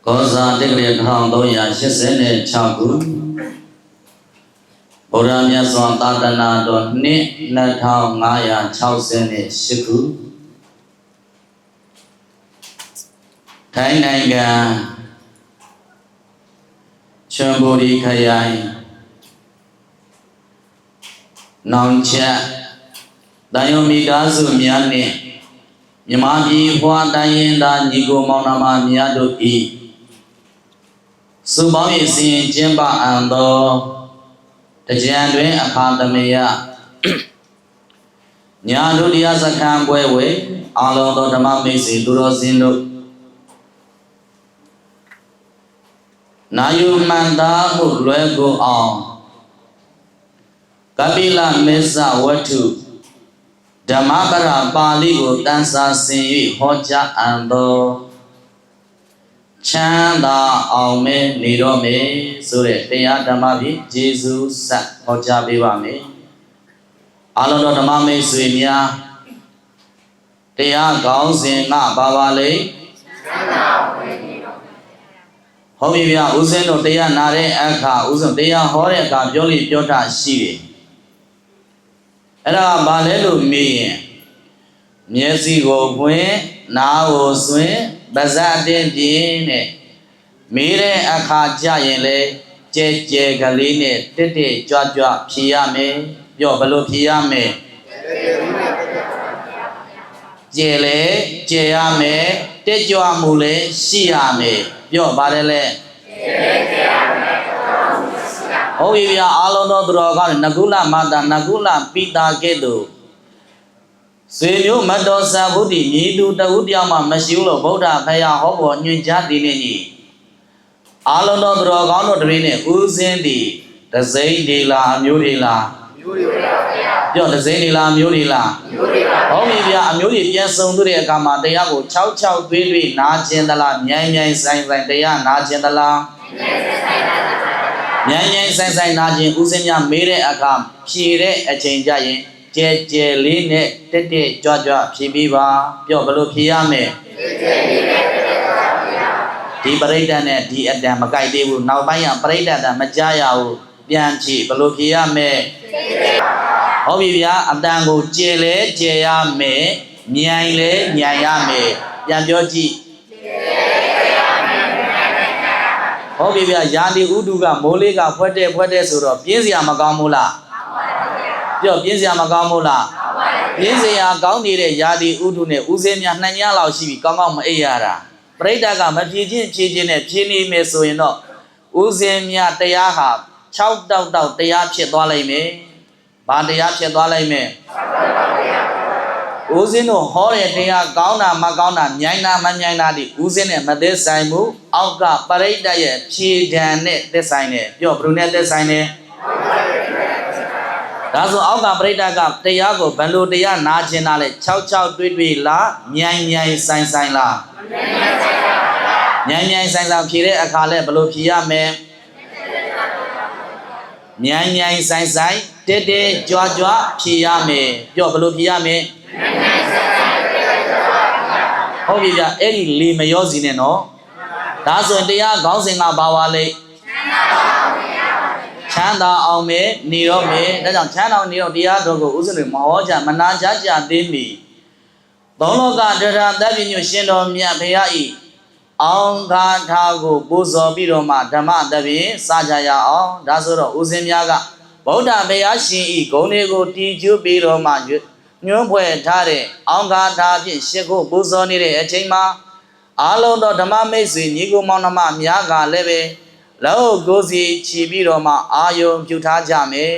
ကောဇာတက္ကရာ1386ခုဗုဒ္ဓမြတ်စွာသာသနာတော်နှစ်2568ခုထိုင်းနိုင်ငံချွန်ဘူရီခရိုင်နောင်ချက်တန်ယုံမိသားစုများနှင့်မြမပြည်ဖွာတိုင်းရင်းသားညီကိုမောင်နှမများတို့၏စုပေါင်းရေးစဉ်ကျင်းပအံသောတကြံတွင်အခါသမယညာတို့တရားစခန်းပွဲဝေအလုံးသောဓမ္မမိတ်ဆွေသူတော်စင်တို့နာယုမန္တာမှုလွယ်ကိုအောင်ကပိလမေဇဝတ္ထုဓမ္မပရပါဠိကိုတန်စာဆင်၍ဟောကြားအံသောချမ်းသာအောင်မဲနေတော့မယ်ဆိုတဲ့တရားဓမ္မဖြင့်ယေရှုဆက်ဟောကြားပေးပါမယ်အလုံးတော်ဓမ္မမိတ်ဆွေများတရားကောင်းစဉ်ကပါပါလေချမ်းသာအောင်မဲနေတော့ဟောပြီဗျာဦးဇင်းတို့တရားနာတဲ့အခါဦးဇင်းတရားဟောတဲ့အခါပြောလိပြောတာရှိတယ်အဲ့ဒါဘာလဲလို့မေးရင်မျက်စိကိုဖွင့်နားကိုဆွင့်ပါးစပ်တင်းပြင်းနဲ့မေးတဲ့အခါကြရင်လေကြဲကြဲကလေးနဲ့တက်တက်ကြွကြွဖြေရမယ်ပြောဘလို့ဖြေရမယ်ကြဲလေကြဲရမယ်တက်ကြွမှုလေရှိရမယ်ပြောပါတယ်လေဟုတ်ပြီဗျာအားလုံးသောသူတော်ကောင်းနဂုလမာတာနဂုလပိတာကဲ့သို့စေမျိုးမတော်စာဘုဒ္ဓညီသူတဝုတယောက်မှမရှိဘူးလို့ဗုဒ္ဓဖယားဟောပေါ်ညွှန်ကြားသည်နဲ့ညီအားလုံးသောသူတော်ကောင်းတို့တပည့်နဲ့ဦးစင်းသည်တစိမ့်ဒီလားအမျိုးဒီလားမျိုးတွေပါဗျာပြောတစိမ့်ဒီလားမျိုးဒီလားမျိုးတွေပါဟုတ်ပြီဗျာအမျိုးကြီးပြန်စုံသူတဲ့အခါမှာတရားကို66သွေးသွေးနားခြင်းသလားမြိုင်မြိုင်ဆိုင်ဆိုင်တရားနားခြင်းသလားမြိုင်မြိုင်ဆိုင်ဆိုင်နားခြင်းဦးစင်းများမေးတဲ့အခါဖြေတဲ့အချိန်ကြရင်ကျဲကျဲလေးနဲ့တက်တက်ကြွကြွဖြေပြီးပါပြောဘလို့ဖြေရမယ်ဒီပရိဒတ်နဲ့ဒီအတန်မကြိုက်သေးဘူးနောက်ပိုင်းကပရိဒတ်တန်မကြားရဘူးပြန်ဖြေဘလို့ဖြေရမယ်ဟုတ်ပြီဗျာအတန်ကိုကျဲလဲကျဲရမယ်မြိုင်လဲမြိုင်ရမယ်ပြန်ပြောကြည့်ဟုတ်ပြီဗျာယာတိဥဒုကမိုးလေးကဖွက်တဲ့ဆိုတော့ပြင်းစရာမကောင်းဘူးလားပြောပြင်းစရာမကောင်းဘူးလားပြင်းစရာကောင်းနေတဲ့ယာတိဥဒုနဲ့ဦးစင်းများ2ညလောက်ရှိပြီကောင်းကောင်းမအိပ်ရတာပရိဒတ်ကမဖြည့်ချင်းနဲ့ဖြည့်နေမယ်ဆိုရင်တော့ဦးစင်းများတရားဟာ6တောက်တရားဖြစ်သွားလိမ့်မယ်ဘာတရားဖြစ်သွားလိမ့်မယ်ဦးစင်းတို့ဟောတဲ့တရားကောင်းတာမကောင်းတာမြိုင်တာမမြိုင်တာဒီဦးစင်းနဲ့မသက်ဆိုင်ဘူးအောက်ကပရိဒတ်ရဲ့ဖြည့်ဒဏ်နဲ့သက်ဆိုင်တယ်ပြောဘယ်လိုနဲ့သက်ဆိုင်တယ်ဒါဆိုအောက်ကပရိဒတ်ကတရားကိုဘယ်လိုတရားနာကျင်တာလဲ66တွေ့လားမြိုင်ဆိုင်လားမြိုင်ဆိုင်ဖြေတဲ့အခါလဲဘယ်လိုဖြေရမလဲမြိုင်ဆိုင်တက်တက်ကြွကြွဖြေရမယ်ပြောဘယ်လိုဖြေရမလဲဟုတ်ပြီဗျအဲ့ဒီလေမရောစီနဲ့နော်ဒါဆိုရင်တရားခေါင်းစဉ်ကဘာပါလဲချမ်းသာအောင်မယ်နေတော့မယ်ဒါကြောင့်ချမ်းသာနေတော့တရားတော်ကိုဥစဉ်တွေမဟောကြမနာကြသေးမီသုံးလောကတရတပညုရှင်တော်မြတ်ဘုရားဤအောင်ဂါထာကိုပူဇော်ပြီးတော့မှဓမ္မတပင်စကြရအောင်ဒါဆိုတော့ဥစဉ်များကဗုဒ္ဓဘုရားရှင်ဤဂုဏ်တွေကိုတည်ကျူးပြီးတော့မှညွှန်းဖွဲ့ထားတဲ့အောင်ဂါထာဖြင့်ရှစ်ခုပူဇော်နေတဲ့အချိန်မှာအာလုံးသောဓမ္မမိတ်ဆွေညီကိုမောင်နှမများကလည်းပဲလောကိုစီချီပြီးတော့မှအာယုံပြုထားကြမယ်